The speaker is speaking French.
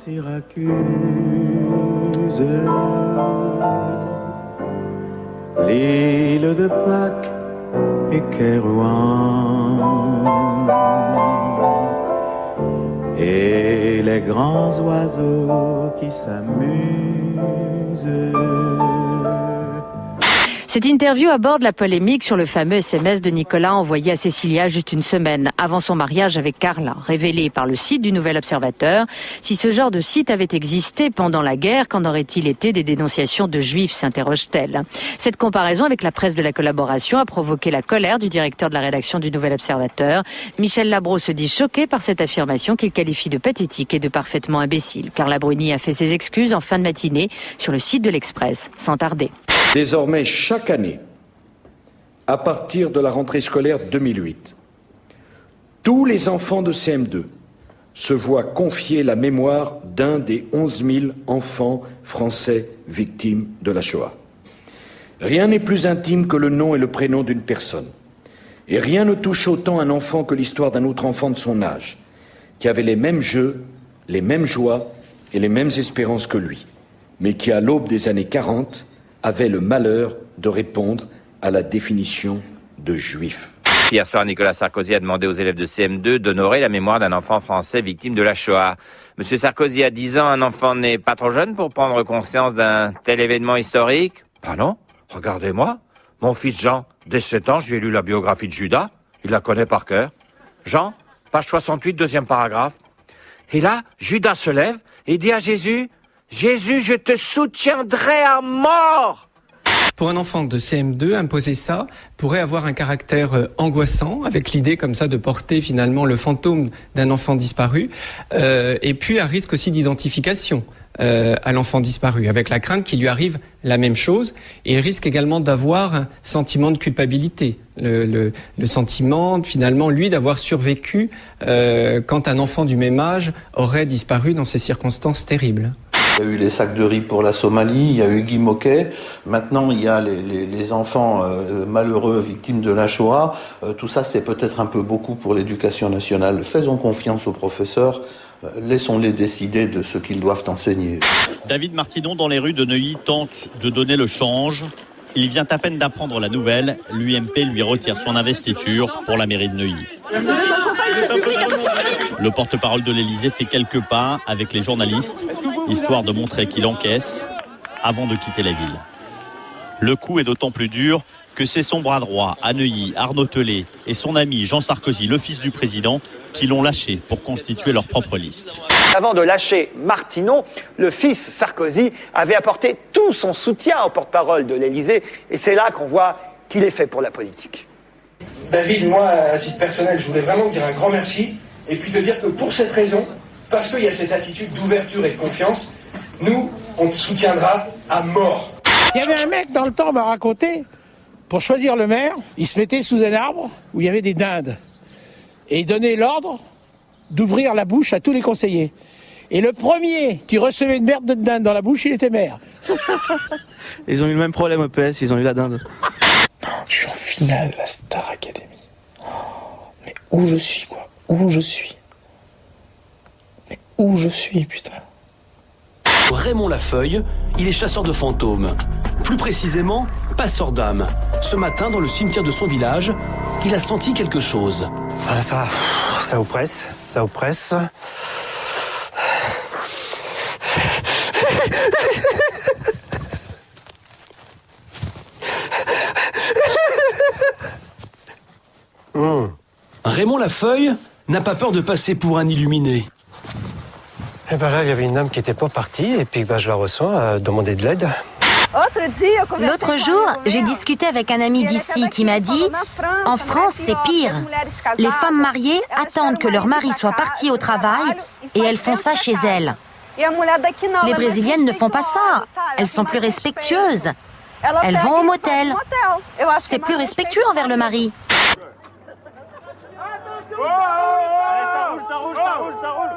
Syracuse, l'île de Pâques et Kérouan, et les grands oiseaux qui s'amusent. Cette interview aborde la polémique sur le fameux SMS de Nicolas envoyé à Cécilia juste une semaine avant son mariage avec Carla, révélé par le site du Nouvel Observateur. Si ce genre de site avait existé pendant la guerre, qu'en aurait-il été des dénonciations de juifs, s'interroge-t-elle. Cette comparaison avec la presse de la collaboration a provoqué la colère du directeur de la rédaction du Nouvel Observateur. Michel Labro se dit choqué par cette affirmation qu'il qualifie de pathétique et de parfaitement imbécile. Carla Bruni a fait ses excuses en fin de matinée sur le site de l'Express, sans tarder. Désormais, chaque année, à partir de la rentrée scolaire 2008, tous les enfants de CM2 se voient confier la mémoire d'un des 11 000 enfants français victimes de la Shoah. Rien n'est plus intime que le nom et le prénom d'une personne. Et rien ne touche autant un enfant que l'histoire d'un autre enfant de son âge, qui avait les mêmes jeux, les mêmes joies et les mêmes espérances que lui, mais qui, à l'aube des années 40, avait le malheur de répondre à la définition de juif. Hier soir, Nicolas Sarkozy a demandé aux élèves de CM2 d'honorer la mémoire d'un enfant français victime de la Shoah. Monsieur Sarkozy a 10 ans, un enfant n'est pas trop jeune pour prendre conscience d'un tel événement historique? Pardon? Regardez-moi. Mon fils Jean, dès 7 ans, je lui ai lu la biographie de Judas. Il la connaît par cœur. Jean, page 68, deuxième paragraphe. Et là, Judas se lève et dit à Jésus: Jésus, je te soutiendrai à mort. Pour un enfant de CM2, imposer ça pourrait avoir un caractère angoissant, avec l'idée comme ça de porter finalement le fantôme d'un enfant disparu, et puis un risque aussi d'identification à l'enfant disparu, avec la crainte qu'il lui arrive la même chose, et il risque également d'avoir un sentiment de culpabilité, le sentiment finalement, lui, d'avoir survécu quand un enfant du même âge aurait disparu dans ces circonstances terribles. Il y a eu les sacs de riz pour la Somalie, il y a eu Guy Moquet, maintenant il y a les enfants malheureux victimes de la Shoah. Tout ça, c'est peut-être un peu beaucoup pour l'éducation nationale. Faisons confiance aux professeurs, laissons-les décider de ce qu'ils doivent enseigner. David Martinon, dans les rues de Neuilly, tente de donner le change. Il vient à peine d'apprendre la nouvelle, l'UMP lui retire son investiture pour la mairie de Neuilly. Le porte-parole de l'Élysée fait quelques pas avec les journalistes, histoire de montrer qu'il encaisse avant de quitter la ville. Le coup est d'autant plus dur que c'est son bras droit à Neuilly, Arnaud Tellet, et son ami Jean Sarkozy, le fils du président, qui l'ont lâché pour constituer leur propre liste. Avant de lâcher Martinon, le fils Sarkozy avait apporté tout son soutien au porte-parole de l'Élysée, et c'est là qu'on voit qu'il est fait pour la politique. David, moi, à titre personnel, je voulais vraiment te dire un grand merci, et puis te dire que pour cette raison, parce qu'il y a cette attitude d'ouverture et de confiance, nous, on te soutiendra à mort. Il y avait un mec dans le temps, m'a raconté, pour choisir le maire, il se mettait sous un arbre où il y avait des dindes. Et il donnait l'ordre d'ouvrir la bouche à tous les conseillers. Et le premier qui recevait une merde de dinde dans la bouche, il était maire. Ils ont eu le même problème au PS, ils ont eu la dinde. Je suis en finale de la Star Academy. Mais où je suis, quoi? Où je suis? Mais où je suis, putain? Raymond Lafeuille, il est chasseur de fantômes. Plus précisément, passeur d'âmes. Ce matin, dans le cimetière de son village, il a senti quelque chose. Ah, ça oppresse, ça oppresse. Raymond Lafeuille n'a pas peur de passer pour un illuminé. Et ben là, il y avait une dame qui n'était pas partie, et puis je la reçois, demander de l'aide. L'autre jour, j'ai discuté avec un ami d'ici qui m'a dit « En France, c'est pire. Les femmes mariées attendent que leur mari soit parti au travail et elles font ça chez elles. Les Brésiliennes ne font pas ça. Elles sont plus respectueuses. Elles vont au motel. C'est plus respectueux envers le mari. » Ça roule.